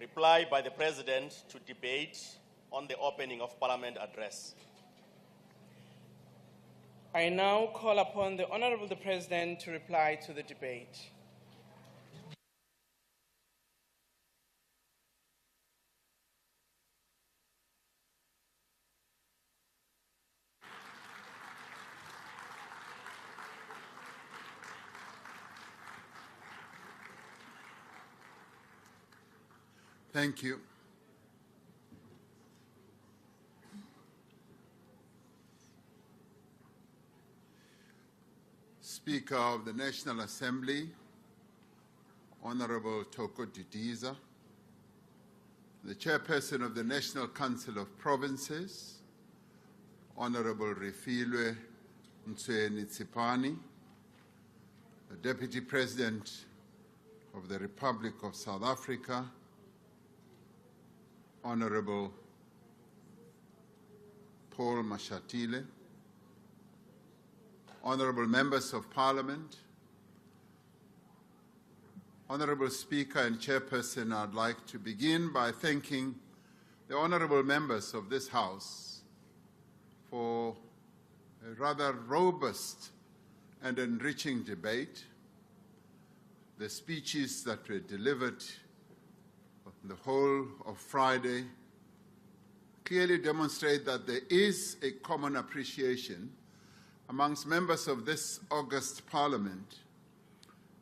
reply by the President to debate on the opening of Parliament address. I now call upon the Honourable the President to reply to the debate. Thank you. Speaker of the National Assembly, Honorable Toko Didiza, the Chairperson of the National Council of Provinces, Honorable Refilwe Ntsweni-Tsipane, the Deputy President of the Republic of South Africa, Honorable Paul Mashatile, Honorable Members of Parliament, Honorable Speaker and Chairperson, I'd like to begin by thanking the honorable members of this House for a rather robust and enriching debate. The speeches that were delivered the whole of Friday clearly demonstrate that there is a common appreciation amongst members of this august Parliament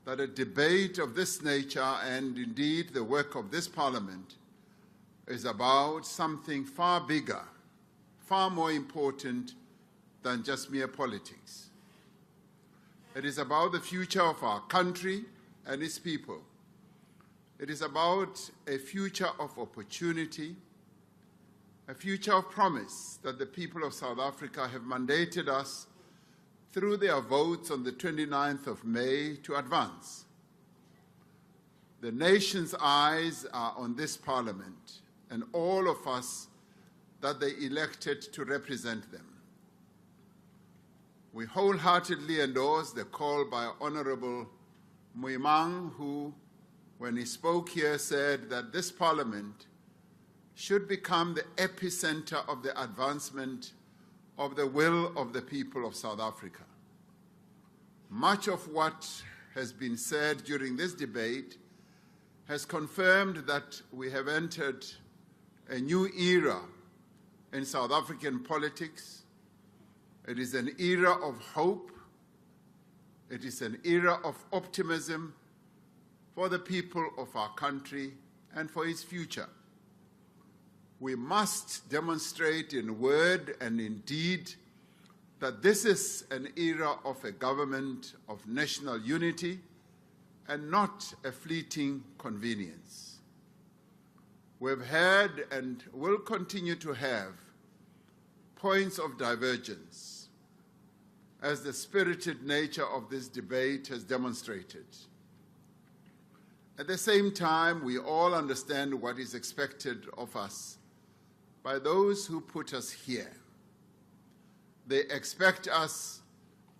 that a debate of this nature, and indeed the work of this Parliament, is about something far bigger, far more important than just mere politics. It is about the future of our country and its people. It is about a future of opportunity, a future of promise that the people of South Africa have mandated us through their votes on the 29th of May to advance. The nation's eyes are on this Parliament and all of us that they elected to represent them. We wholeheartedly endorse the call by Honorable Moimang, who, when he spoke here, said that this Parliament should become the epicenter of the advancement of the will of the people of South Africa. Much of what has been said during this debate has confirmed that we have entered a new era in South African politics. It is an era of hope. It is an era of optimism for the people of our country and for its future. We must demonstrate in word and in deed that this is an era of a government of national unity and not a fleeting convenience. We've had and will continue to have points of divergence, as the spirited nature of this debate has demonstrated. At the same time, we all understand what is expected of us by those who put us here. They expect us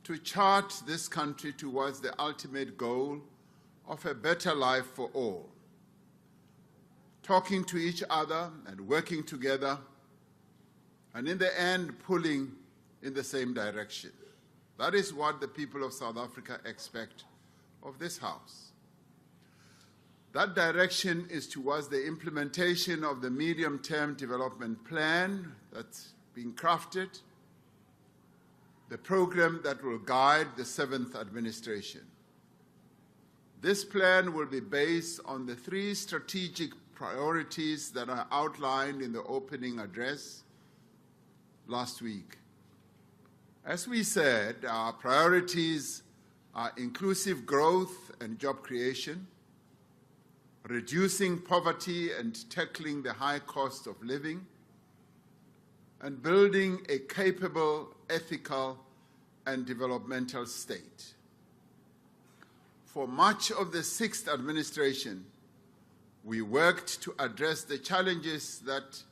to chart this country towards the ultimate goal of a better life for all, talking to each other and working together, and in the end, pulling in the same direction. That is what the people of South Africa expect of this House. That direction is towards the implementation of the medium-term development plan that's being crafted, the program that will guide the 7th administration. This plan will be based on the 3 strategic priorities that are outlined in the opening address last week. As we said, our priorities are inclusive growth and job creation, reducing poverty and tackling the high cost of living, and building a capable, ethical, and developmental state. For much of the 6th administration, we worked to address the challenges that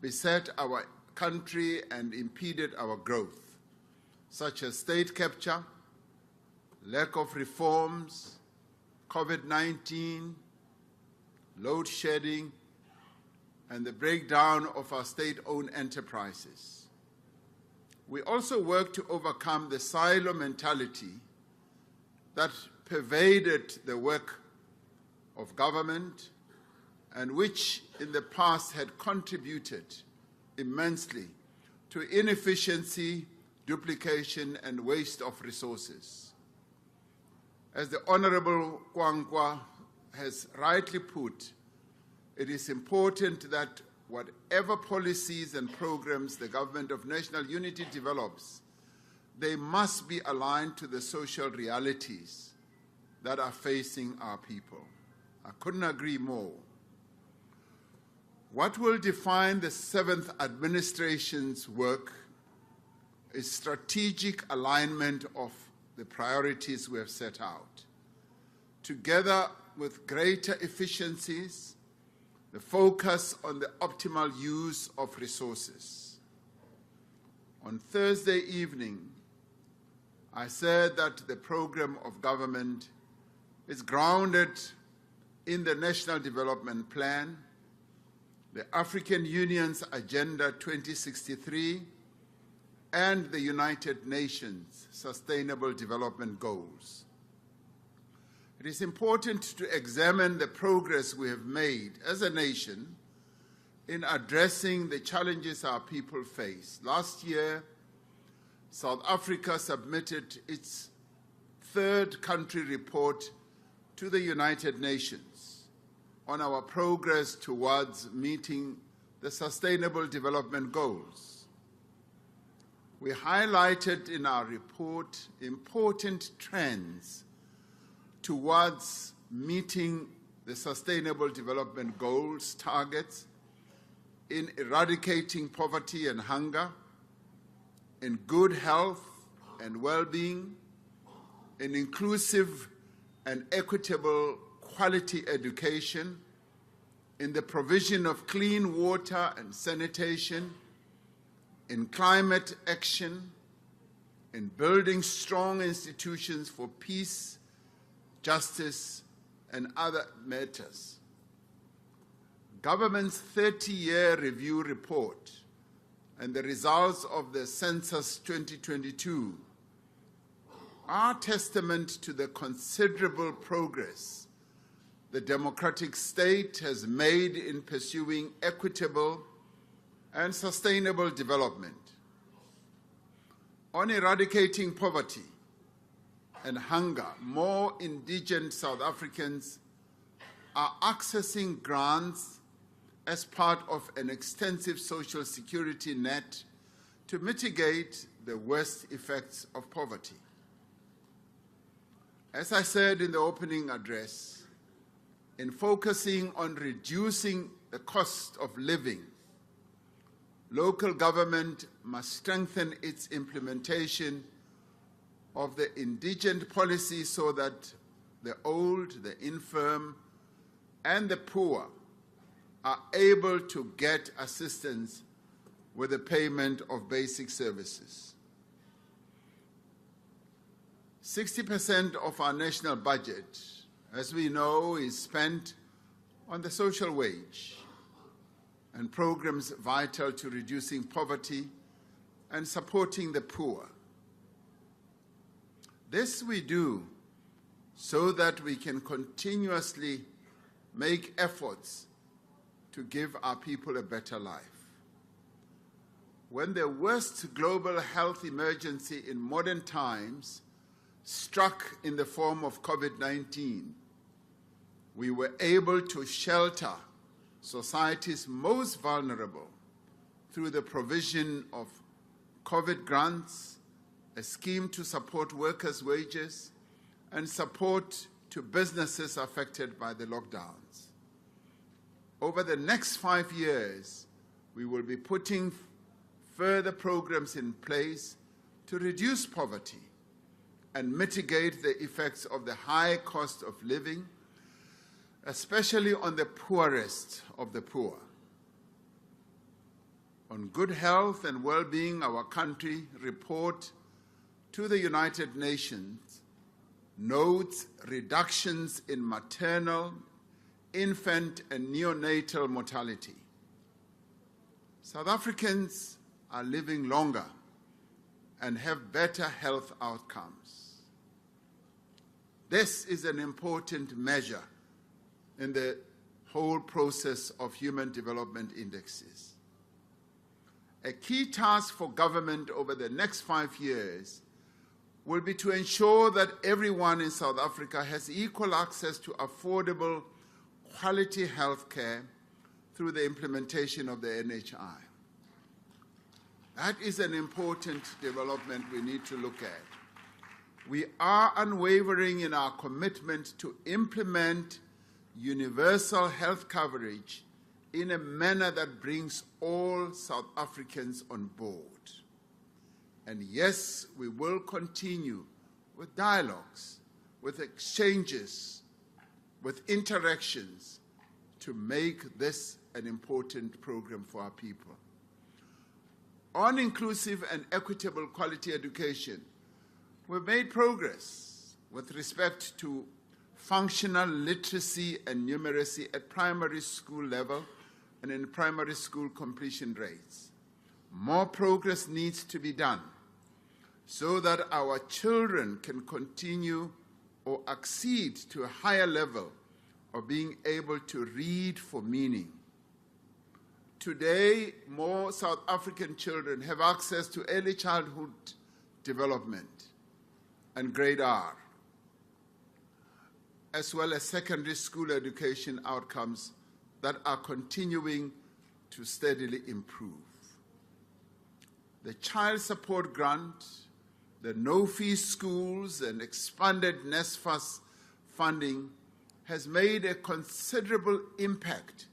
beset our country and impeded our growth, such as state capture, lack of reforms, COVID-19, load shedding, and the breakdown of our state-owned enterprises. We also work to overcome the silo mentality that pervaded the work of government and which in the past had contributed immensely to inefficiency, duplication, and waste of resources. As the Honorable Kwangwa has rightly put, it is important that whatever policies and programs the Government of National Unity develops, they must be aligned to the social realities that are facing our people. I couldn't agree more. What will define the 7th administration's work is strategic alignment of the priorities we have set out, together with greater efficiencies, the focus on the optimal use of resources. On Thursday evening, I said that the program of government is grounded in the National Development Plan, the African Union's Agenda 2063, and the United Nations Sustainable Development Goals. It is important to examine the progress we have made as a nation in addressing the challenges our people face. Last year, South Africa submitted its 3rd country report to the United Nations on our progress towards meeting the Sustainable Development Goals. We highlighted in our report important trends towards meeting the Sustainable Development Goals targets in eradicating poverty and hunger, in good health and well-being, in inclusive and equitable quality education, in the provision of clean water and sanitation, in climate action, in building strong institutions for peace, justice, and other matters. Government's 30-year review report and the results of the Census 2022 are testament to the considerable progress the democratic state has made in pursuing equitable and sustainable development. On eradicating poverty and hunger, more indigent South Africans are accessing grants as part of an extensive social security net to mitigate the worst effects of poverty. As I said in the opening address, in focusing on reducing the cost of living, local government must strengthen its implementation of the indigent policy so that the old, the infirm, and the poor are able to get assistance with the payment of basic services. 60% of our national budget, as we know, is spent on the social wage and programs vital to reducing poverty and supporting the poor. This we do so that we can continuously make efforts to give our people a better life. When the worst global health emergency in modern times struck in the form of COVID-19, we were able to shelter society's most vulnerable through the provision of COVID grants, a scheme to support workers' wages, and support to businesses affected by the lockdowns. Over the next 5 years, we will be putting further programs in place to reduce poverty and mitigate the effects of the high cost of living, especially on the poorest of the poor. On good health and well-being, our country report to the United Nations notes reductions in maternal, infant and neonatal mortality. South Africans are living longer and have better health outcomes. This is an important measure in the whole process of human development indexes. A key task for government over the next 5 years will be to ensure that everyone in South Africa has equal access to affordable, quality health care through the implementation of the NHI. That is an important development we need to look at. We are unwavering in our commitment to implement universal health coverage in a manner that brings all South Africans on board. And yes, we will continue with dialogues, with exchanges, with interactions to make this an important program for our people. On inclusive and equitable quality education, we've made progress with respect to functional literacy and numeracy at primary school level and in primary school completion rates. More progress needs to be done so that our children can continue or accede to a higher level of being able to read for meaning. Today, more South African children have access to early childhood development and grade R, as well as secondary school education outcomes that are continuing to steadily improve. The Child Support Grant, the no-fee schools, and expanded NSFAS funding has made a considerable impact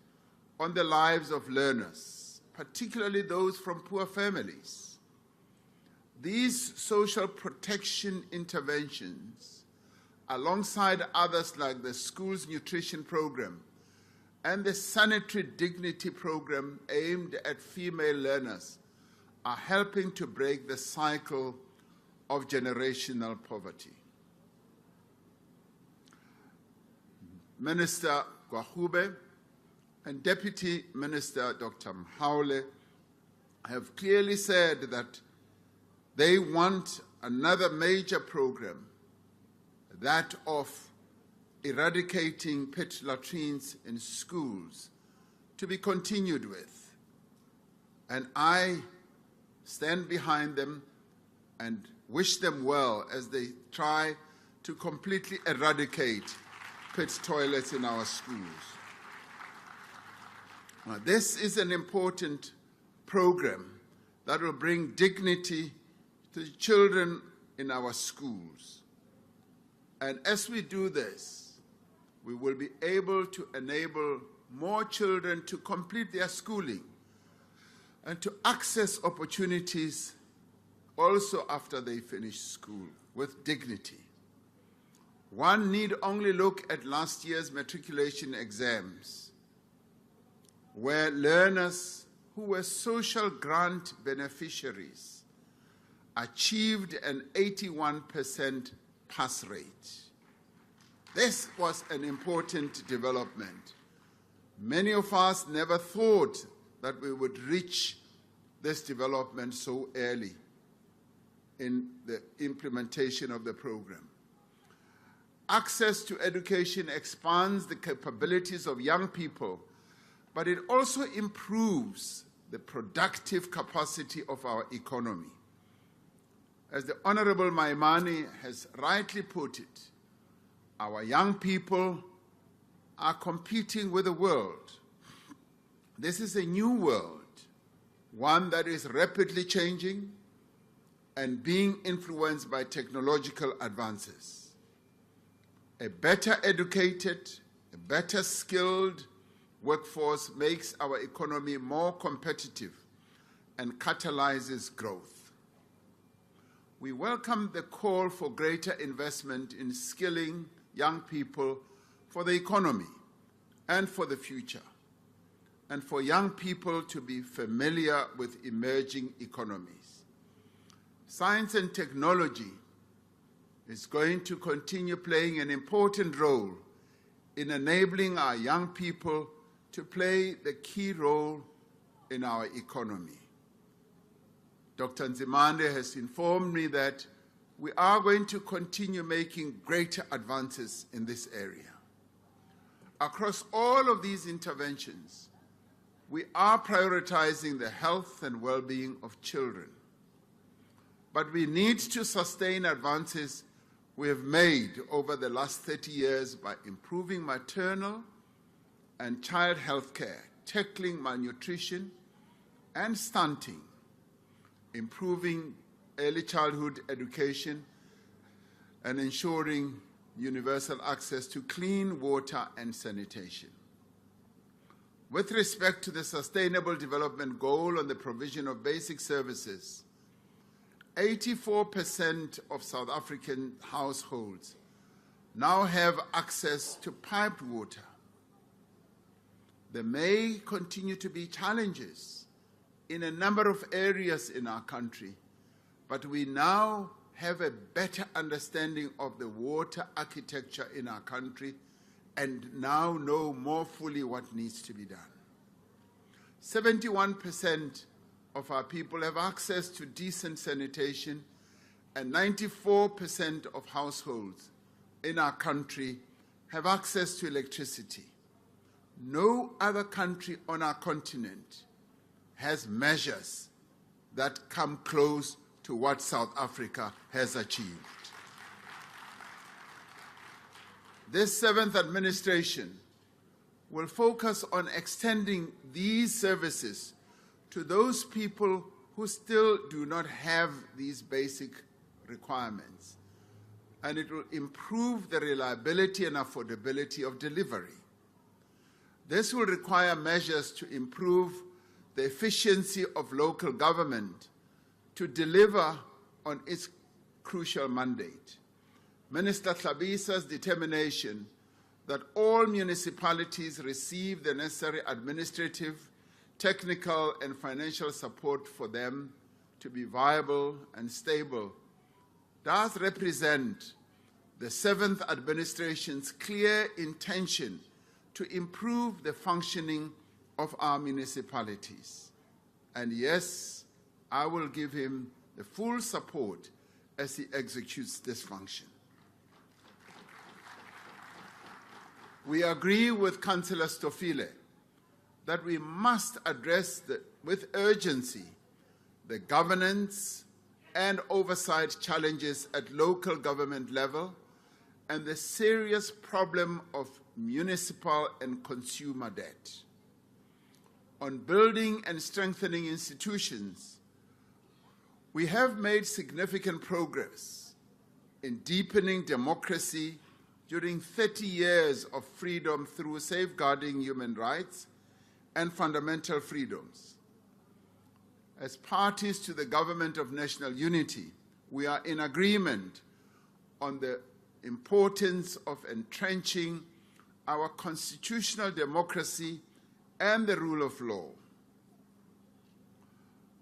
on the lives of learners, particularly those from poor families. These social protection interventions, alongside others like the Schools Nutrition Program and the Sanitary Dignity Program aimed at female learners, are helping to break the cycle of generational poverty. Minister Gwahube and Deputy Minister Dr. Mhaule have clearly said that they want another major program, that of eradicating pit latrines in schools, to be continued with. And I stand behind them and wish them well as they try to completely eradicate pit toilets in our schools. Now, this is an important program that will bring dignity to the children in our schools. And as we do this, we will be able to enable more children to complete their schooling and to access opportunities also after they finish school with dignity. One need only look at last year's matriculation exams, where learners who were social grant beneficiaries achieved an 81% pass rate. This was an important development. Many of us never thought that we would reach this development so early in the implementation of the program. Access to education expands the capabilities of young people, but it also improves the productive capacity of our economy. As the Honorable Maimane has rightly put it, our young people are competing with the world. This is a new world, one that is rapidly changing and being influenced by technological advances. A better educated, a better skilled workforce makes our economy more competitive and catalyzes growth. We welcome the call for greater investment in skilling young people for the economy and for the future, and for young people to be familiar with emerging economies. Science and technology is going to continue playing an important role in enabling our young people to play the key role in our economy. Dr. Nzimande has informed me that we are going to continue making greater advances in this area. Across all of these interventions, we are prioritizing the health and well-being of children. But we need to sustain advances we have made over the last 30 years by improving maternal and child health care, tackling malnutrition and stunting, improving early childhood education, and ensuring universal access to clean water and sanitation. With respect to the Sustainable Development Goal on the provision of basic services, 84% of South African households now have access to piped water. There may continue to be challenges in a number of areas in our country, but we now have a better understanding of the water architecture in our country and now know more fully what needs to be done. 71% of our people have access to decent sanitation, and 94% of households in our country have access to electricity. No other country on our continent has measures that come close to what South Africa has achieved. This seventh administration will focus on extending these services to those people who still do not have these basic requirements, and it will improve the reliability and affordability of delivery. This will require measures to improve the efficiency of local government to deliver on its crucial mandate. Minister Tlabisa's determination that all municipalities receive the necessary administrative, technical, and financial support for them to be viable and stable does represent the seventh administration's clear intention to improve the functioning of our municipalities. And yes, I will give him the full support as he executes this function. We agree with Councillor Stofile that we must address with urgency the governance and oversight challenges at local government level and the serious problem of municipal and consumer debt. On building and strengthening institutions, we have made significant progress in deepening democracy during 30 years of freedom through safeguarding human rights and fundamental freedoms. As parties to the Government of National Unity, we are in agreement on the importance of entrenching our constitutional democracy and the rule of law.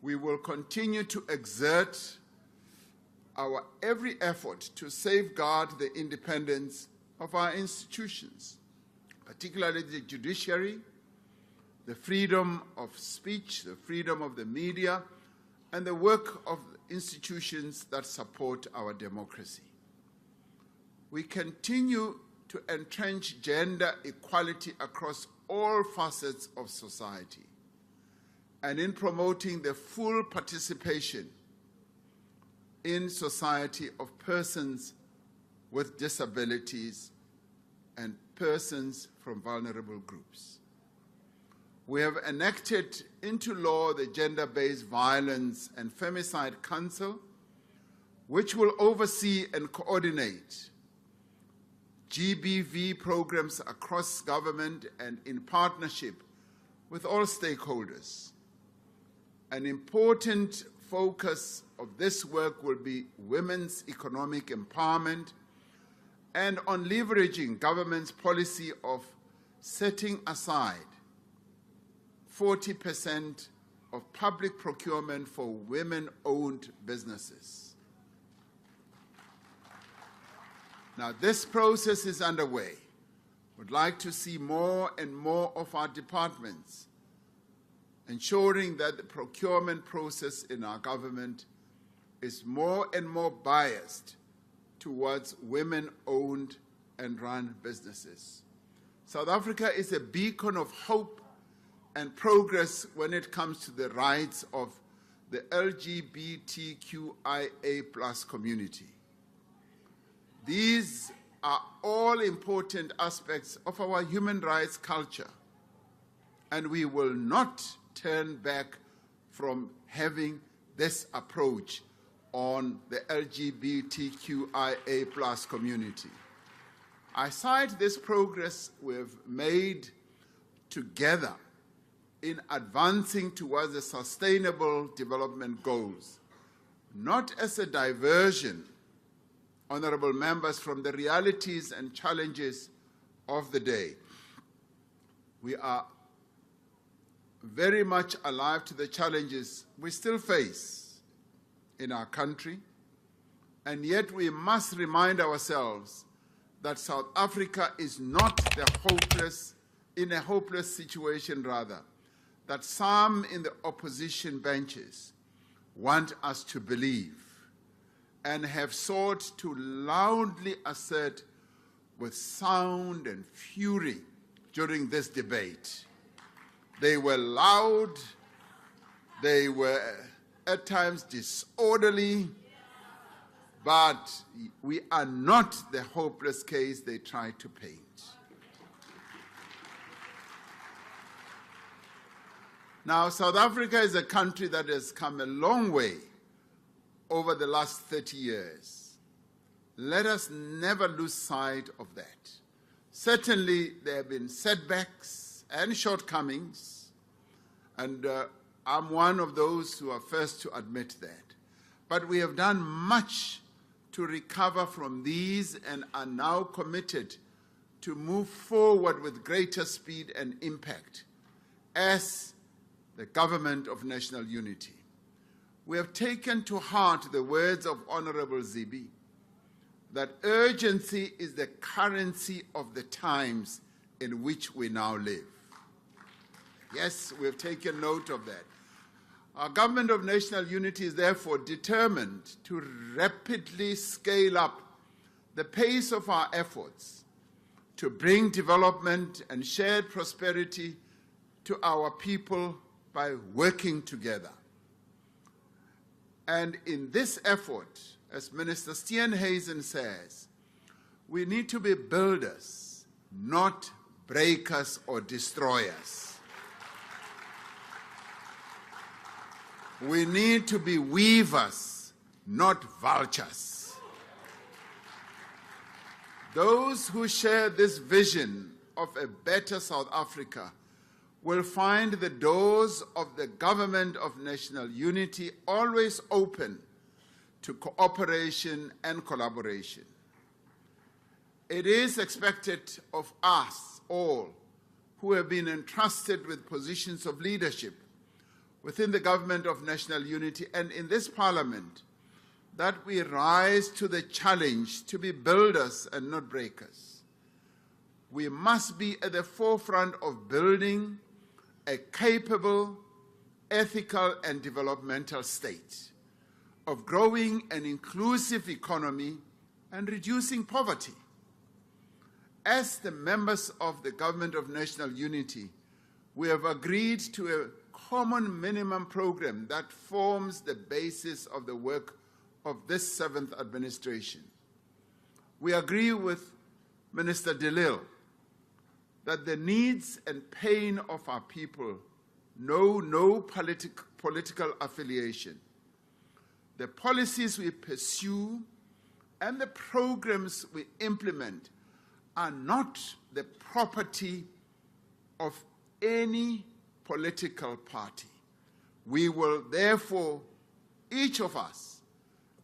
We will continue to exert our every effort to safeguard the independence of our institutions, particularly the judiciary, the freedom of speech, the freedom of the media, and the work of institutions that support our democracy. We continue to entrench gender equality across all facets of society and in promoting the full participation in society of persons with disabilities and persons from vulnerable groups. We have enacted into law the Gender-Based Violence and Femicide Council, which will oversee and coordinate GBV programs across government and in partnership with all stakeholders. An important focus of this work will be women's economic empowerment and on leveraging government's policy of setting aside 40% of public procurement for women-owned businesses. Now, this process is underway would like to see more and more of our departments ensuring that the procurement process in our government is more and more biased towards women-owned and run businesses. South Africa is a beacon of hope and progress when it comes to the rights of the LGBTQIA+ community. These are all important aspects of our human rights culture, and we will not turn back from having this approach on the LGBTQIA+ community. I cite this progress we've made together in advancing towards the Sustainable Development Goals, not as a diversion, honorable members, from the realities and challenges of the day. We are very much alive to the challenges we still face in our country, and yet we must remind ourselves that South Africa is not in a hopeless situation, rather, that some in the opposition benches want us to believe and have sought to loudly assert with sound and fury during this debate. They were loud, they were at times disorderly, but we are not the hopeless case they try to paint. Now, South Africa is a country that has come a long way over the last 30 years. Let us never lose sight of that. Certainly, there have been setbacks and shortcomings, and I'm one of those who are first to admit that. But we have done much to recover from these and are now committed to move forward with greater speed and impact as the Government of National Unity. We have taken to heart the words of Honorable Zibi, that urgency is the currency of the times in which we now live. Yes, we have taken note of that. Our Government of National Unity is therefore determined to rapidly scale up the pace of our efforts to bring development and shared prosperity to our people by working together. And in this effort, as Minister Steenhuisen says, we need to be builders, not breakers or destroyers. We need to be weavers, not vultures. Those who share this vision of a better South Africa will find the doors of the Government of National Unity always open to cooperation and collaboration. It is expected of us all who have been entrusted with positions of leadership within the Government of National Unity and in this Parliament that we rise to the challenge to be builders and not breakers. We must be at the forefront of building a capable, ethical, and developmental state, of growing an inclusive economy and reducing poverty. As the members of the Government of National Unity, we have agreed to a common minimum program that forms the basis of the work of this 7th administration. We agree with Minister De Lille that the needs and pain of our people know no political affiliation. The policies we pursue and the programs we implement are not the property of any political party. We will therefore, each of us,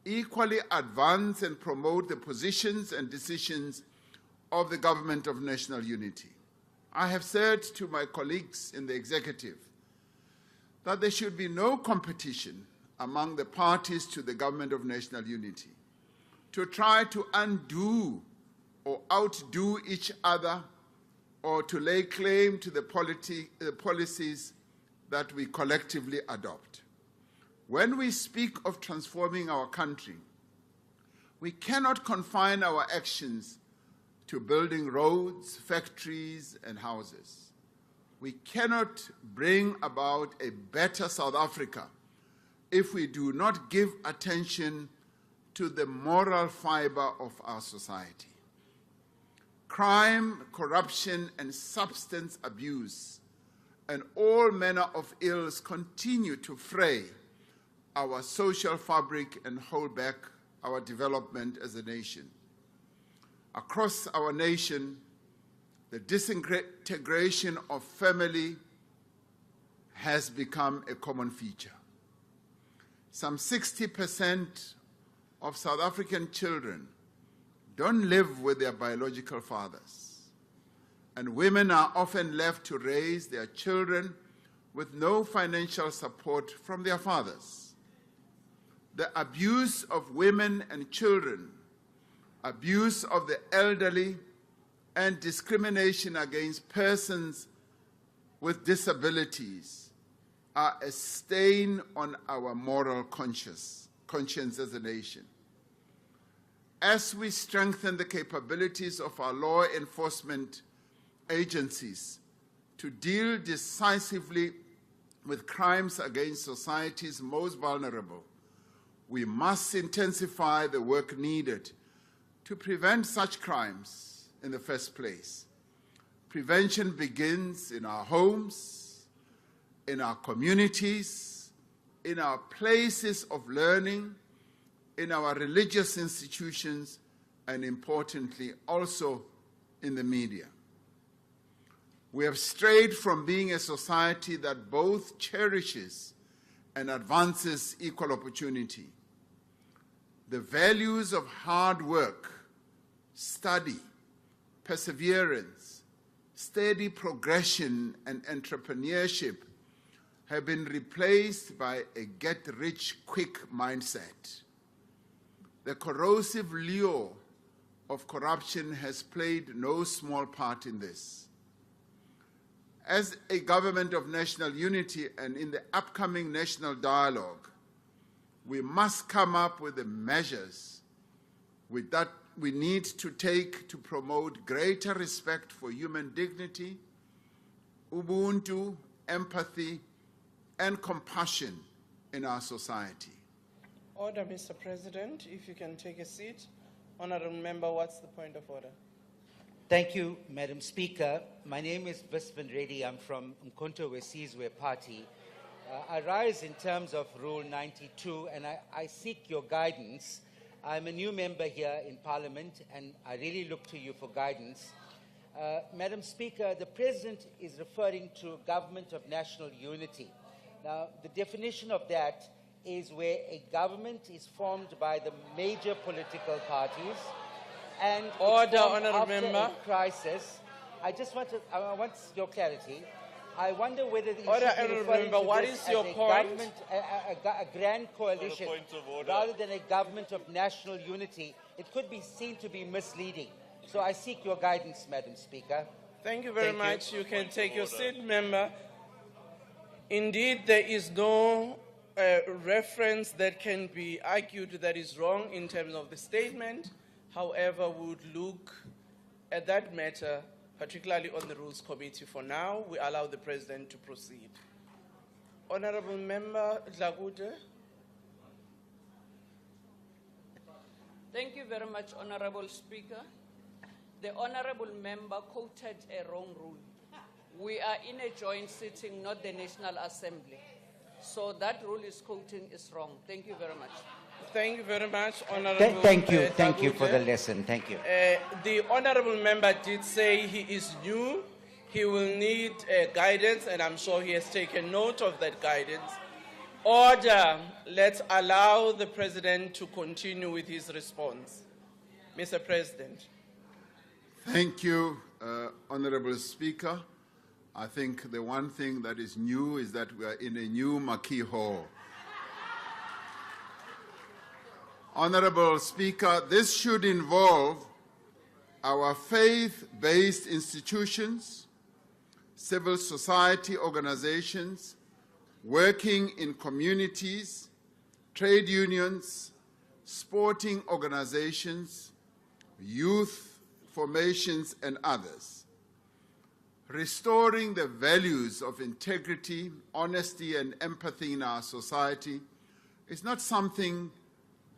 equally advance and promote the positions and decisions of the Government of National Unity. I have said to my colleagues in the executive that there should be no competition among the parties to the Government of National Unity to try to undo or outdo each other or to lay claim to the policies that we collectively adopt. When we speak of transforming our country, we cannot confine our actions to building roads, factories, and houses. We cannot bring about a better South Africa if we do not give attention to the moral fiber of our society. Crime, corruption, and substance abuse, and all manner of ills continue to fray our social fabric and hold back our development as a nation. Across our nation, the disintegration of family has become a common feature. Some 60% of South African children don't live with their biological fathers, and women are often left to raise their children with no financial support from their fathers. The abuse of women and children, abuse of the elderly, and discrimination against persons with disabilities are a stain on our moral conscience as a nation. As we strengthen the capabilities of our law enforcement agencies to deal decisively with crimes against society's most vulnerable, we must intensify the work needed to prevent such crimes in the first place. Prevention begins in our homes, in our communities, in our places of learning, in our religious institutions, and importantly, also in the media. We have strayed from being a society that both cherishes and advances equal opportunity. The values of hard work, study, perseverance, steady progression, and entrepreneurship have been replaced by a get-rich-quick mindset. The corrosive lure of corruption has played no small part in this. As a government of national unity and in the upcoming national dialogue, we must come up with the measures that we need to take to promote greater respect for human dignity, ubuntu, empathy, and compassion in our society. Order, Mr. President. If you can take a seat. Honourable Member, what's the point of order? Thank you, Madam Speaker. My name is Vispan Reddy. I'm from Umkhonto Wesizwe Party. I rise in terms of Rule 92, and I seek your guidance. I'm a new member here in Parliament, and I really look to you for guidance. Madam Speaker, the President is referring to government of national unity. Now, the definition of that is where a government is formed by the major political parties and Order, after Honourable Member. a crisis. I want your clarity. I wonder whether you Order, should be Honourable referring Member. to What this is as your a point? government, a grand coalition, point of order. rather than a government of national unity. It could be seen to be misleading. So I seek your guidance, Madam Speaker. Thank you very Thank you. much. You can Point take of your order. seat, Member. Indeed, there is no reference that can be argued that is wrong in terms of the statement. However, we would look at that matter, particularly on the Rules Committee. For now, we allow the President to proceed. Honourable Member Dlakude. Thank you very much, Honourable Speaker. The Honourable Member quoted a wrong rule. We are in a joint sitting, not the National Assembly. So that rule is quoting is wrong. Thank you very much. Thank you very much, Honourable Thank you for the Dlakude. lesson. Thank you. The Honourable Member did say he is new. He will need guidance, and I'm sure he has taken note of that guidance. Order. Let's allow the President to continue with his response. Mr. President. Thank you, Honorable Speaker. I think the one thing that is new is that we are in a new Marquee Hall. Honorable Speaker, this should involve our faith-based institutions, civil society organizations, working in communities, trade unions, sporting organizations, youth formations, and others. Restoring the values of integrity, honesty, and empathy in our society is not something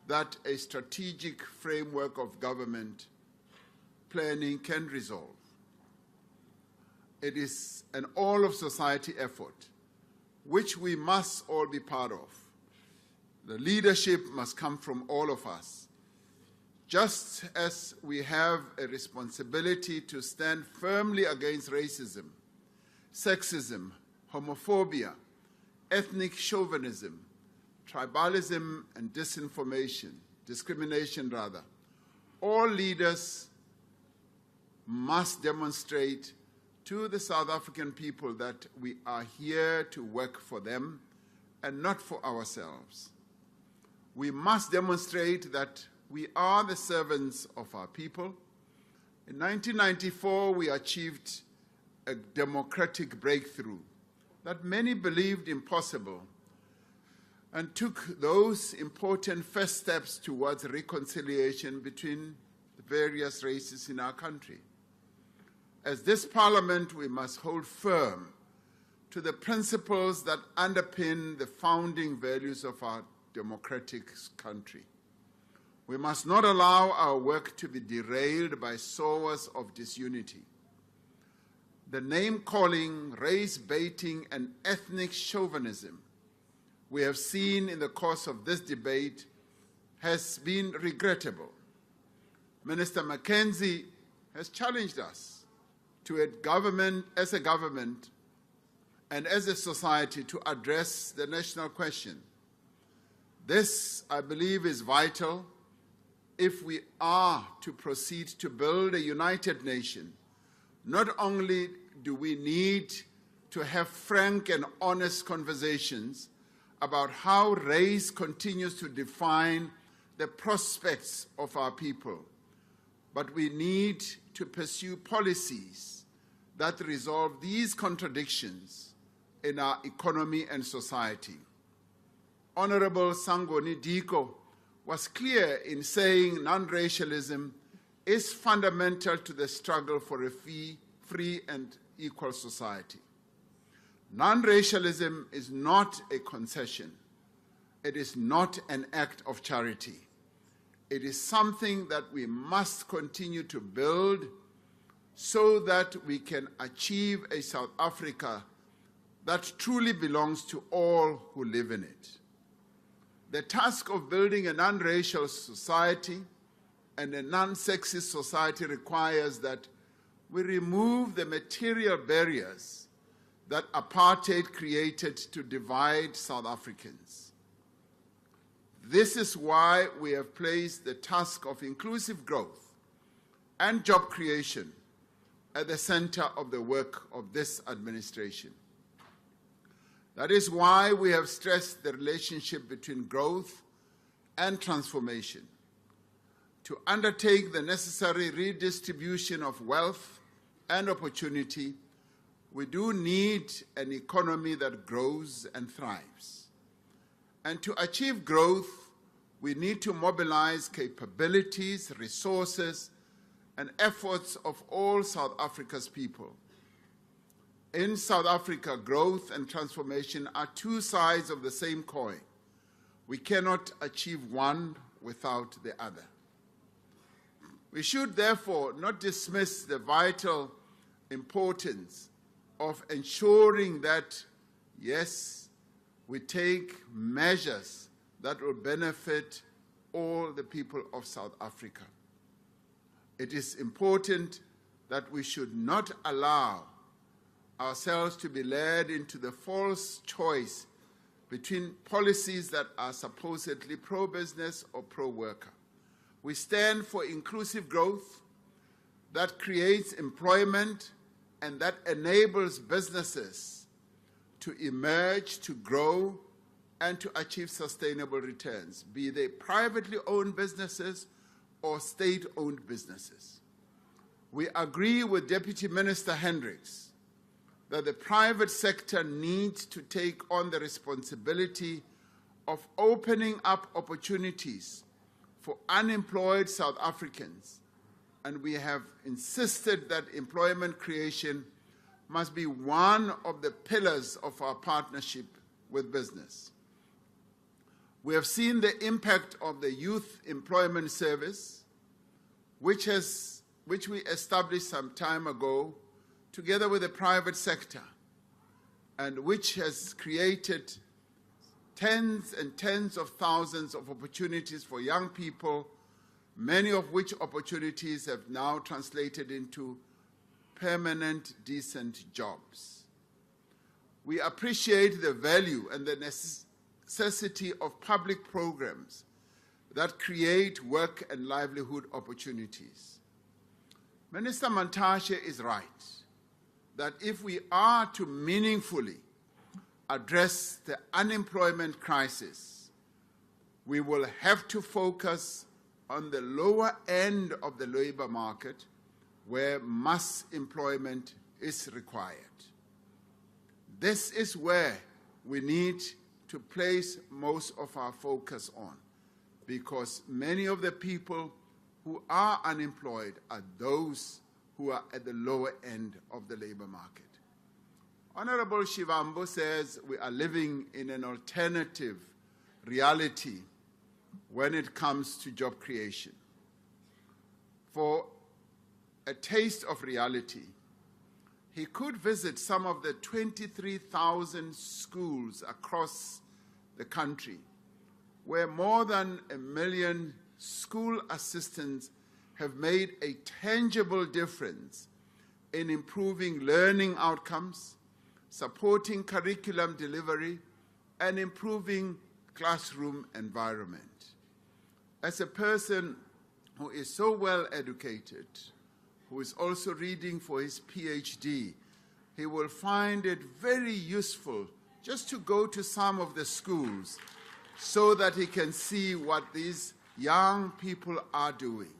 that a strategic framework of government planning can resolve. It is an all-of-society effort, which we must all be part of. The leadership must come from all of us. Just as we have a responsibility to stand firmly against racism, sexism, homophobia, ethnic chauvinism, tribalism, and discrimination, all leaders must demonstrate to the South African people that we are here to work for them and not for ourselves. We must demonstrate that we are the servants of our people. In 1994, we achieved a democratic breakthrough that many believed impossible and took those important first steps towards reconciliation between the various races in our country. As this Parliament, we must hold firm to the principles that underpin the founding values of our democratic country. We must not allow our work to be derailed by sowers of disunity. The name-calling, race-baiting, and ethnic chauvinism we have seen in the course of this debate has been regrettable. Minister Mackenzie has challenged us as a government and as a society to address the national question. This, I believe, is vital if we are to proceed to build a united nation. Not only do we need to have frank and honest conversations about how race continues to define the prospects of our people, but we need to pursue policies that resolve these contradictions in our economy and society. Honorable Sangoni Diko was clear in saying non-racialism is fundamental to the struggle for a free and equal society. Non-racialism is not a concession. It is not an act of charity. It is something that we must continue to build so that we can achieve a South Africa that truly belongs to all who live in it. The task of building a non-racial society and a non-sexist society requires that we remove the material barriers that apartheid created to divide South Africans. This is why we have placed the task of inclusive growth and job creation at the center of the work of this administration. That is why we have stressed the relationship between growth and transformation. To undertake the necessary redistribution of wealth and opportunity, we do need an economy that grows and thrives. And to achieve growth, we need to mobilize capabilities, resources, and efforts of all South Africa's people. In South Africa, growth and transformation are two sides of the same coin. We cannot achieve one without the other. We should therefore not dismiss the vital importance of ensuring that, yes, we take measures that will benefit all the people of South Africa. It is important that we should not allow ourselves to be led into the false choice between policies that are supposedly pro-business or pro-worker. We stand for inclusive growth that creates employment and that enables businesses to emerge, to grow, and to achieve sustainable returns, be they privately owned businesses or state-owned businesses. We agree with Deputy Minister Hendricks that the private sector needs to take on the responsibility of opening up opportunities for unemployed South Africans, and we have insisted that employment creation must be one of the pillars of our partnership with business. We have seen the impact of the Youth Employment Service, which we established some time ago together with the private sector, and which has created tens and tens of thousands of opportunities for young people, many of which opportunities have now translated into permanent, decent jobs. We appreciate the value and the necessity of public programs that create work and livelihood opportunities. Minister Mantashe is right that if we are to meaningfully address the unemployment crisis, we will have to focus on the lower end of the labor market where mass employment is required. This is where we need to place most of our focus on, because many of the people who are unemployed are those who are at the lower end of the labor market. Honorable Shivambu says we are living in an alternative reality when it comes to job creation. For a taste of reality, he could visit some of the 23,000 schools across the country where more than 1 million school assistants have made a tangible difference in improving learning outcomes, supporting curriculum delivery, and improving classroom environment. As a person who is so well educated, who is also reading for his PhD, he will find it very useful just to go to some of the schools so that he can see what these young people are doing.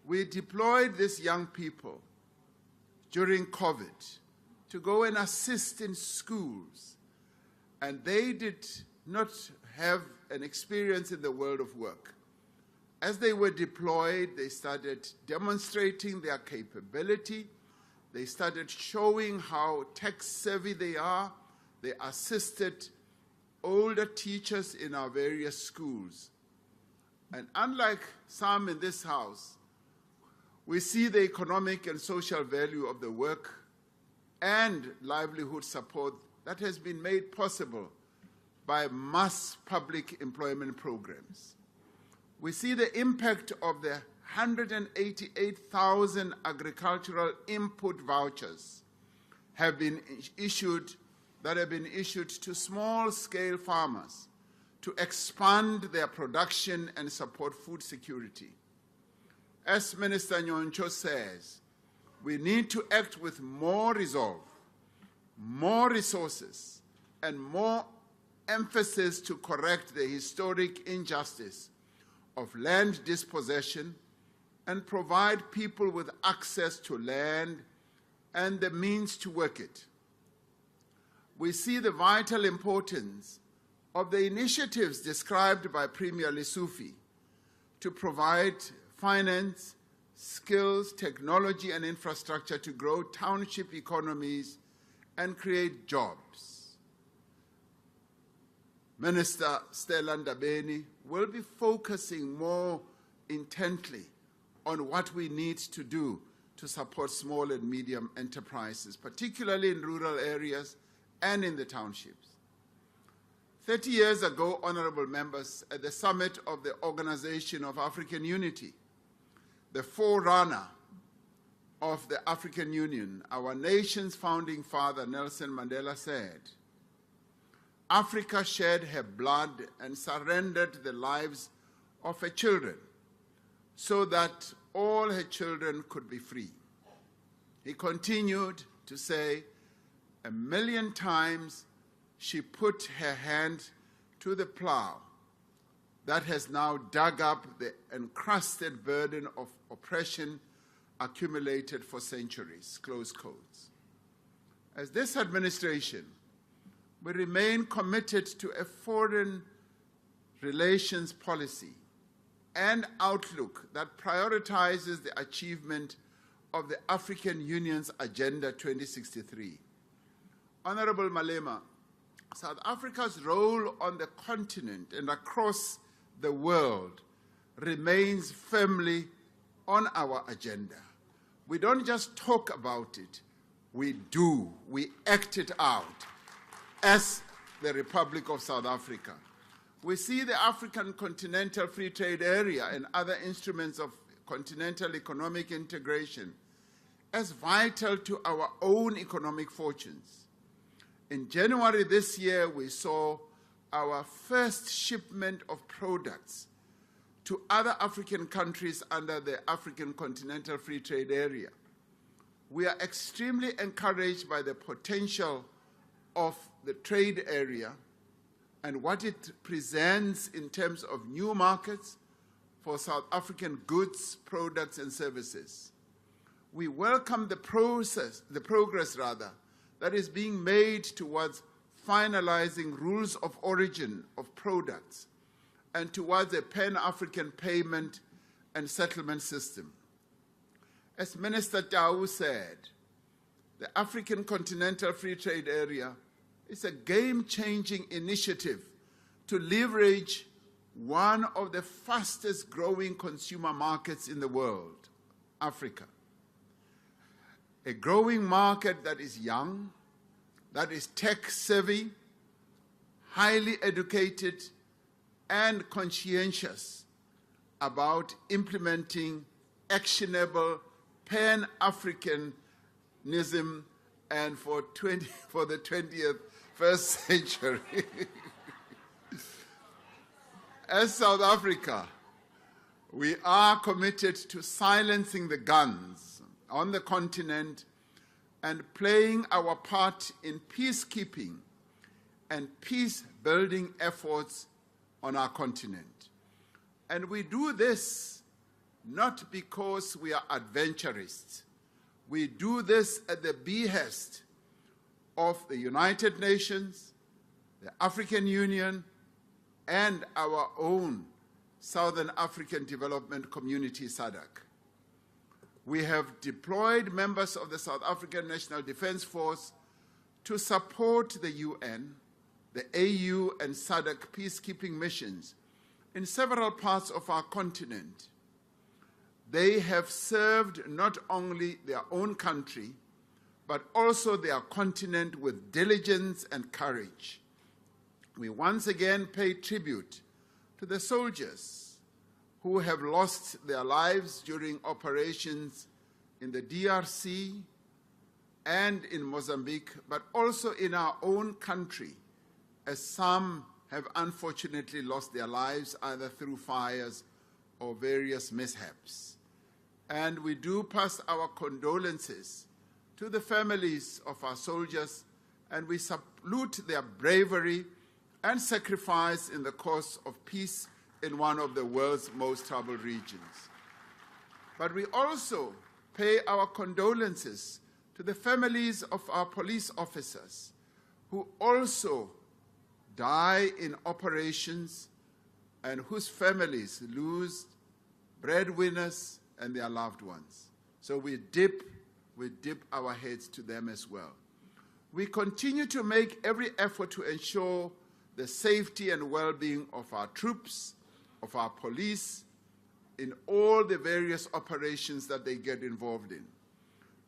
We deployed these young people during COVID to go and assist in schools, and they did not have an experience in the world of work. As they were deployed, they started demonstrating their capability. They started showing how tech-savvy they are. They assisted older teachers in our various schools. And unlike some in this house, we see the economic and social value of the work and livelihood support that has been made possible by mass public employment programs. We see the impact of the 188,000 agricultural input vouchers that have been issued to small-scale farmers to expand their production and support food security. As Minister Nyoncho says, we need to act with more resolve, more resources, and more emphasis to correct the historic injustice of land dispossession and provide people with access to land and the means to work it. We see the vital importance of the initiatives described by Premier Lessufi to provide finance, skills, technology, and infrastructure to grow township economies and create jobs. Minister Stella Ndabeni will be focusing more intently on what we need to do to support small and medium enterprises, particularly in rural areas and in the townships. 30 years ago, honorable members, at the summit of the Organization of African Unity, the forerunner of the African Union, our nation's founding father, Nelson Mandela, said, "Africa shed her blood and surrendered the lives of her children so that all her children could be free." He continued to say, "1 million times she put her hand to the plow that has now dug up the encrusted burden of oppression accumulated for centuries, close quotes. As this administration, we remain committed to a foreign relations policy and outlook that prioritizes the achievement of the African Union's Agenda 2063. Honorable Malema, South Africa's role on the continent and across the world remains firmly on our agenda. We don't just talk about it, we do, we act it out as the Republic of South Africa. We see the African Continental Free Trade Area and other instruments of continental economic integration as vital to our own economic fortunes. In January this year, we saw our first shipment of products to other African countries under the African Continental Free Trade Area. We are extremely encouraged by the potential of the trade area and what it presents in terms of new markets for South African goods, products, and services. We welcome the progress that is being made towards finalizing rules of origin of products and towards a pan-African payment and settlement system. As Minister Tau said, the African Continental Free Trade Area is a game-changing initiative to leverage one of the fastest growing consumer markets in the world, Africa. A growing market that is young, that is tech-savvy, highly educated, and conscientious about implementing actionable Pan-Africanism and for the 21st century. As South Africa, we are committed to silencing the guns on the continent and playing our part in peacekeeping and peace-building efforts on our continent. And we do this not because we are adventurists. We do this at the behest of the United Nations, the African Union, and our own Southern African Development Community, SADC. We have deployed members of the South African National Defense Force to support the UN, the AU, and SADC peacekeeping missions in several parts of our continent. They have served not only their own country, but also their continent with diligence and courage. We once again pay tribute to the soldiers who have lost their lives during operations in the DRC and in Mozambique, but also in our own country, as some have unfortunately lost their lives either through fires or various mishaps. And we do pass our condolences to the families of our soldiers, and we salute their bravery and sacrifice in the cause of peace in one of the world's most troubled regions. But we also pay our condolences to the families of our police officers who also die in operations and whose families lose breadwinners and their loved ones. So we dip our heads to them as well. We continue to make every effort to ensure the safety and well-being of our troops, of our police, in all the various operations that they get involved in.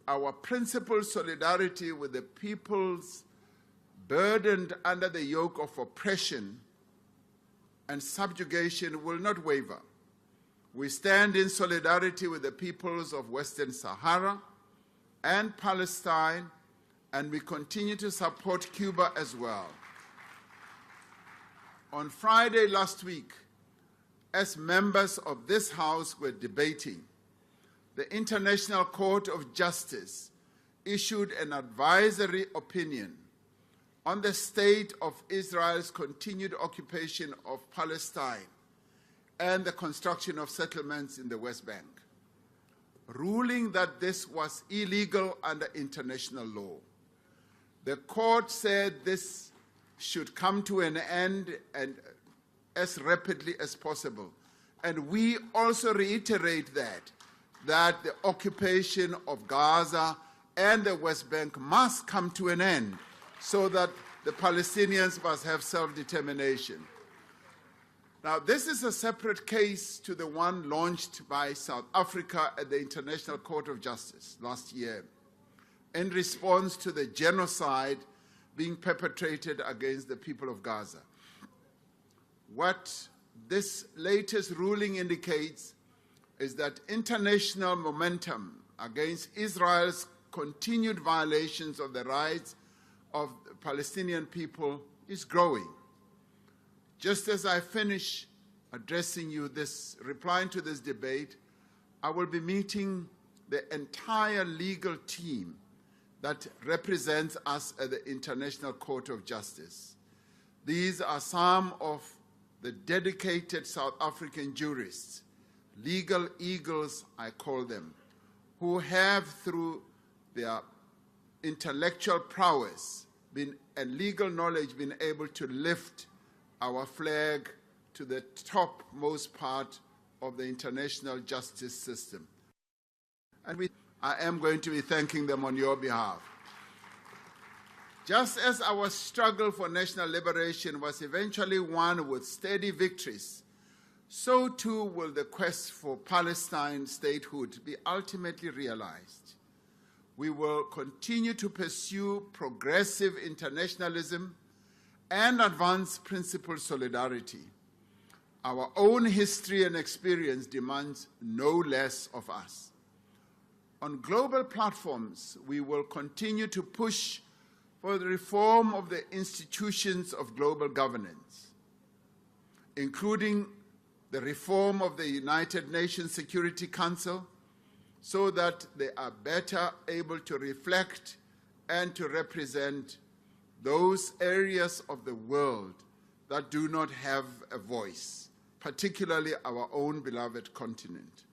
Our principled solidarity with the peoples burdened under the yoke of oppression and subjugation will not waver. We stand in solidarity with the peoples of Western Sahara and Palestine, and we continue to support Cuba as well. On Friday last week, as members of this House were debating, the International Court of Justice issued an advisory opinion on the state of Israel's continued occupation of Palestine and the construction of settlements in the West Bank. ruling that this was illegal under international law. The court said this should come to an end and as rapidly as possible. And we also reiterate that the occupation of Gaza and the West Bank must come to an end so that the Palestinians must have self-determination. Now, this is a separate case to the one launched by South Africa at the International Court of Justice last year in response to the genocide being perpetrated against the people of Gaza. What this latest ruling indicates is that international momentum against Israel's continued violations of the rights of the Palestinian people is growing. Just as I finish addressing you replying to this debate, I will be meeting the entire legal team that represents us at the International Court of Justice. These are some of the dedicated South African jurists, legal eagles, I call them, who have, through their intellectual prowess and legal knowledge, been able to lift our flag to the topmost part of the international justice system. And I am going to be thanking them on your behalf. Just as our struggle for national liberation was eventually won with steady victories, so too will the quest for Palestine statehood be ultimately realized. We will continue to pursue progressive internationalism and advance principled solidarity. Our own history and experience demands no less of us. On global platforms, we will continue to push for the reform of the institutions of global governance, including the reform of the United Nations Security Council, so that they are better able to reflect and to represent those areas of the world that do not have a voice, particularly our own beloved continent.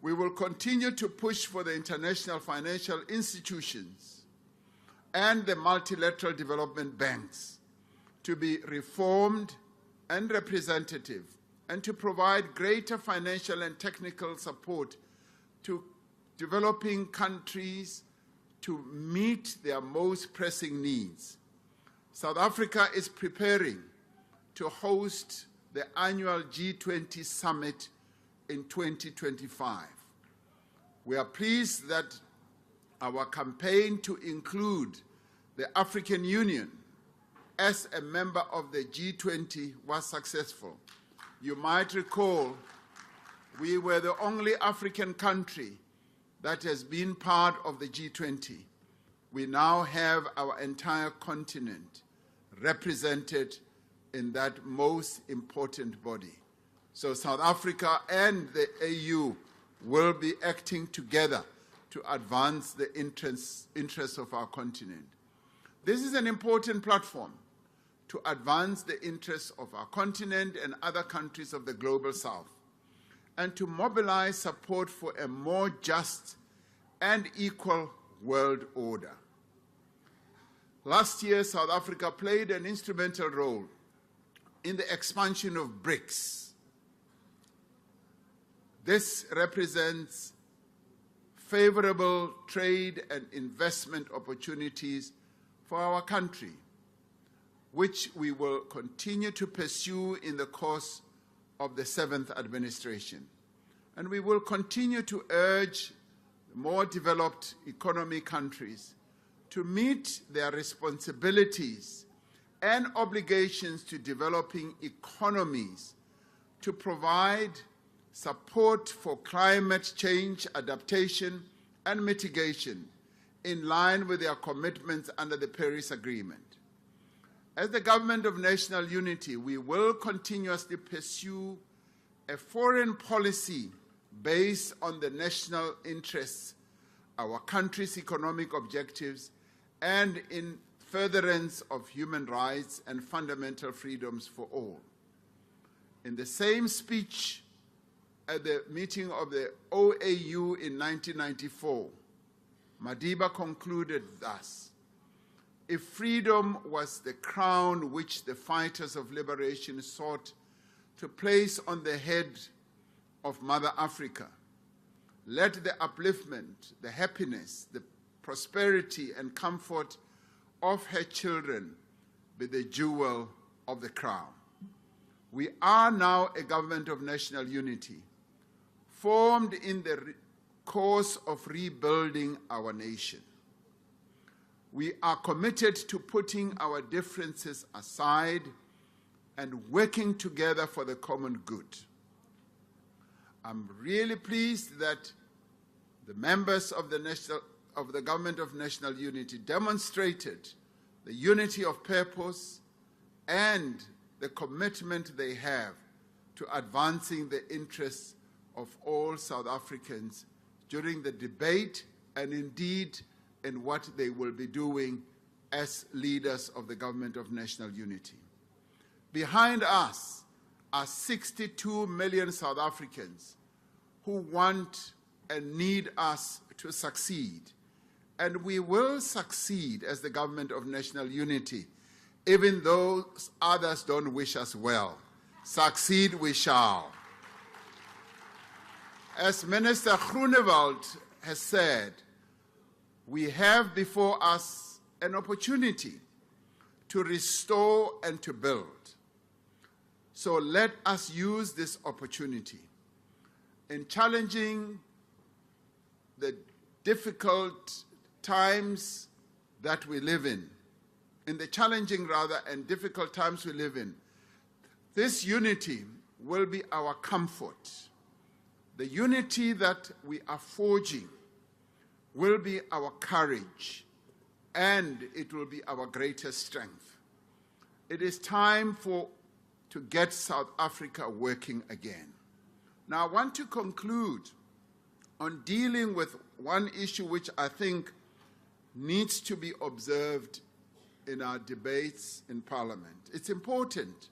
We will continue to push for the international financial institutions and the multilateral development banks to be reformed and representative, and to provide greater financial and technical support to developing countries to meet their most pressing needs. South Africa is preparing to host the annual G20 summit in 2025. We are pleased that our campaign to include the African Union as a member of the G20 was successful. You might recall we were the only African country that has been part of the G20. We now have our entire continent represented in that most important body. So South Africa and the AU will be acting together to advance the interests of our continent. This is an important platform to advance the interests of our continent and other countries of the global south, and to mobilize support for a more just and equal world order. Last year, South Africa played an instrumental role in the expansion of BRICS. This represents favorable trade and investment opportunities for our country, which we will continue to pursue in the course of the 7th administration. And we will continue to urge more developed economy countries to meet their responsibilities and obligations to developing economies to provide support for climate change adaptation and mitigation in line with their commitments under the Paris Agreement. As the Government of National Unity, we will continuously pursue a foreign policy based on the national interests, our country's economic objectives, and in furtherance of human rights and fundamental freedoms for all. In the same speech at the meeting of the OAU in 1994, Madiba concluded thus: if freedom was the crown which the fighters of liberation sought to place on the head of Mother Africa, let the upliftment, the happiness, the prosperity and comfort of her children be the jewel of the crown. We are now a government of national unity, formed in the course of rebuilding our nation. We are committed to putting our differences aside and working together for the common good. I'm really pleased that the members of the Government of National Unity demonstrated the unity of purpose and the commitment they have to advancing the interests of all South Africans during the debate and indeed in what they will be doing as leaders of the Government of National Unity. Behind us are 62 million South Africans who want and need us to succeed. And we will succeed as the Government of National Unity, even though others don't wish us well. Succeed we shall. As Minister Groenewald has said, we have before us an opportunity to restore and to build. So let us use this opportunity in challenging the difficult times that we live in the challenging and difficult times we live in. This unity will be our comfort. The unity that we are forging will be our courage, and it will be our greatest strength. It is time to get South Africa working again. Now, I want to conclude on dealing with one issue which I think needs to be observed in our debates in Parliament. It's important,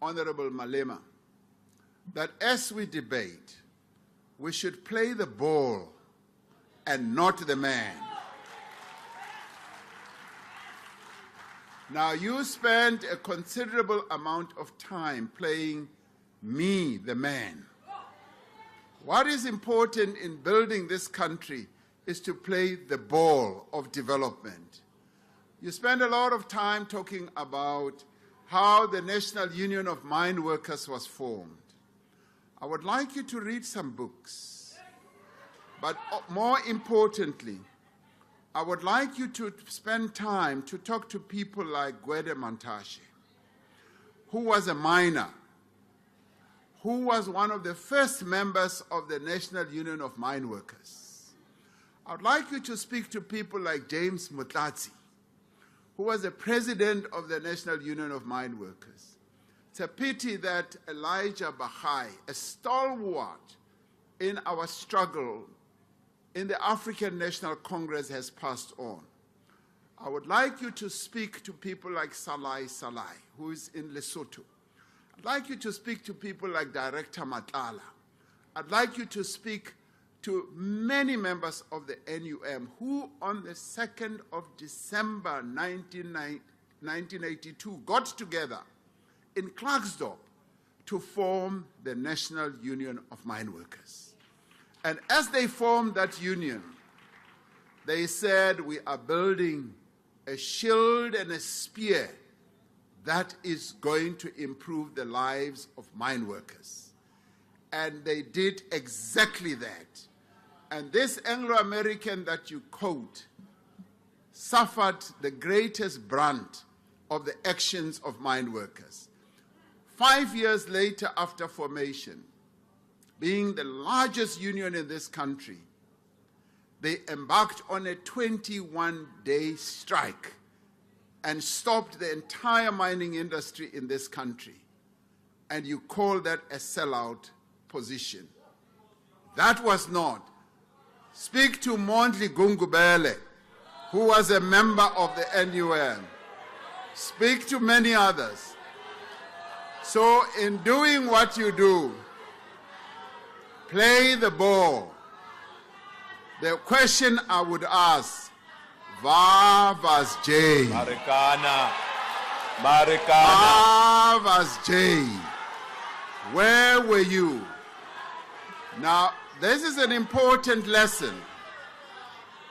Honorable Malema, that as we debate, we should play the ball and not the man. Now, you spend a considerable amount of time playing me, the man. What is important in building this country is to play the ball of development. You spend a lot of time talking about how the National Union of Mine Workers was formed. I would like you to read some books, but more importantly, I would like you to spend time to talk to people like Gwede Mantashe, who was a miner, who was one of the first members of the National Union of Mine Workers. I would like you to speak to people like James Mutlatsi, who was the president of the National Union of Mine Workers. It's a pity that Elijah Bahai, a stalwart in our struggle in the African National Congress, has passed on. I would like you to speak to people like Salai, who is in Lesotho. I'd like you to speak to people like Director Matlala. I'd like you to speak to many members of the NUM who on the 2nd of December 1982 got together in Klerksdorp to form the National Union of Mine Workers. And as they formed that union, they said, we are building a shield and a spear that is going to improve the lives of mine workers. And they did exactly that. And this Anglo-American that you quote suffered the greatest brunt of the actions of mine workers. 5 years later, after formation, being the largest union in this country, they embarked on a 21-day strike and stopped the entire mining industry in this country. And you call that a sellout position. That was not. Speak to Mondli Gungubele, who was a member of the NUM. Speak to many others. So in doing what you do, play the ball. The question I would ask, Va was J? Marikana. Va was J? Where were you? Now, this is an important lesson.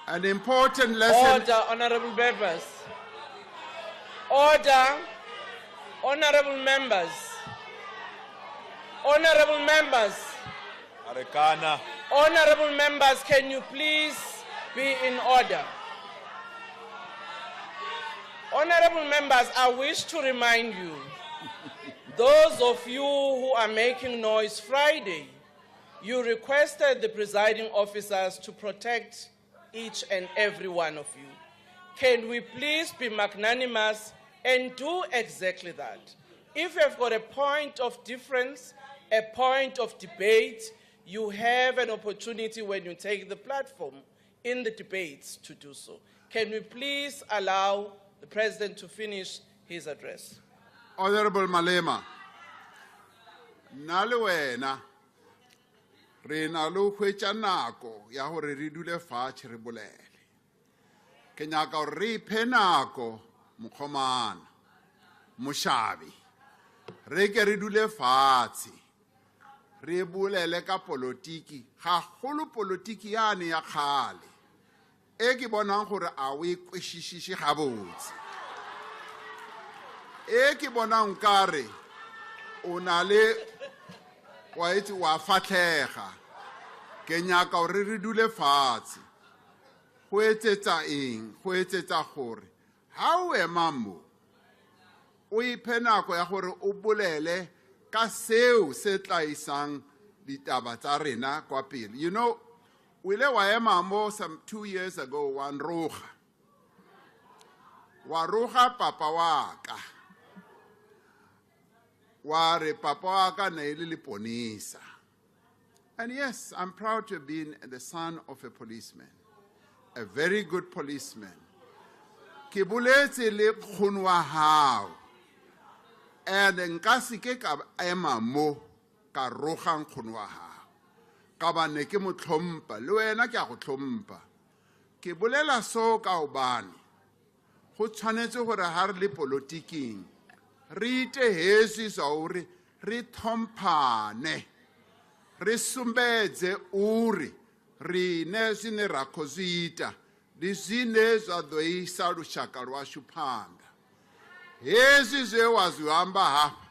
An important lesson. Order, honorable members. Order, honorable members. Honorable members. Marikana. Honorable members, can you please be in order? Honorable members, I wish to remind you, those of you who are making noise Friday, you requested the presiding officers to protect each and every one of you. Can we please be magnanimous and do exactly that? If you have got a point of difference, a point of debate, you have an opportunity when you take the platform in the debates to do so. Can we please allow the President to finish his address? Honorable Malema, nalwena, re na lo hwetša nako ya gore re dule fatshe re bolele. Ke nyaka gore re iphe nako mokgomana, mošabi, re ke re dule fatshe, re bolele ka politiki, gagolo politiki yane ya kgale, e ke bonang gore a o e kwešišiše gabotse. E ke bonang nkare o na le wa itse wa fatlega ke nyaka gore re dule fatshe go etsetsa eng go etsetsa gore ha o ema mo o iphe nako ya gore o bolele ka seo se tlaisang ditaba tsa rena kwa pele. You know, o ile wa ema mo some 2 years ago wa roga papa wa ka wa re papa wa ka ne ile leponisa. And yes, I'm proud to have been the son of a policeman, a very good policeman. Ke boletse le nkgono wa hao, and nka se ke ka ema mo ka roga nkgono wa hao ka ba ne ke mo tlhompha le wena ke a go tlhompha. Ke bolela so ka obane go tshwanetse gore ha re le politiking re ite hesi sa uri re thomphane, re sumbedze uri re ne zwine ra khou zwi ita ndi zwine zwa ḓo isa lushaka lwashu phanḓa. Hezwi zwe wa zwi amba hafha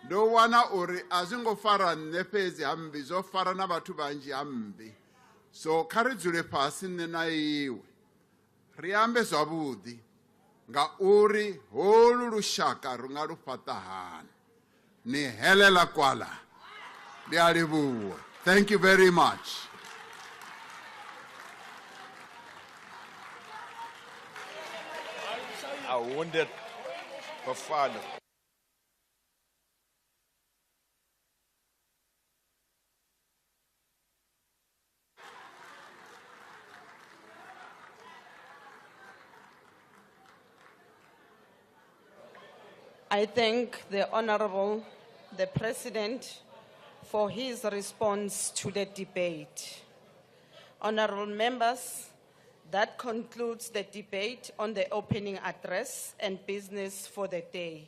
ndo wana uri a zwi ngo fara nne fhedzi hambi, zwo fara na vhathu vhanzhi hambi. So kha ri dzule fhasi nne na iwe ri ambe zwavhuḓi nga uri holu lushaka ri nga lu fhaṱa hani. Ni helela kwala. Ndi a livhuwa. Thank you very much. I wounded Bafana. I thank the Honorable, the President, for his response to the debate. Honorable members, that concludes the debate on the opening address and business for the day.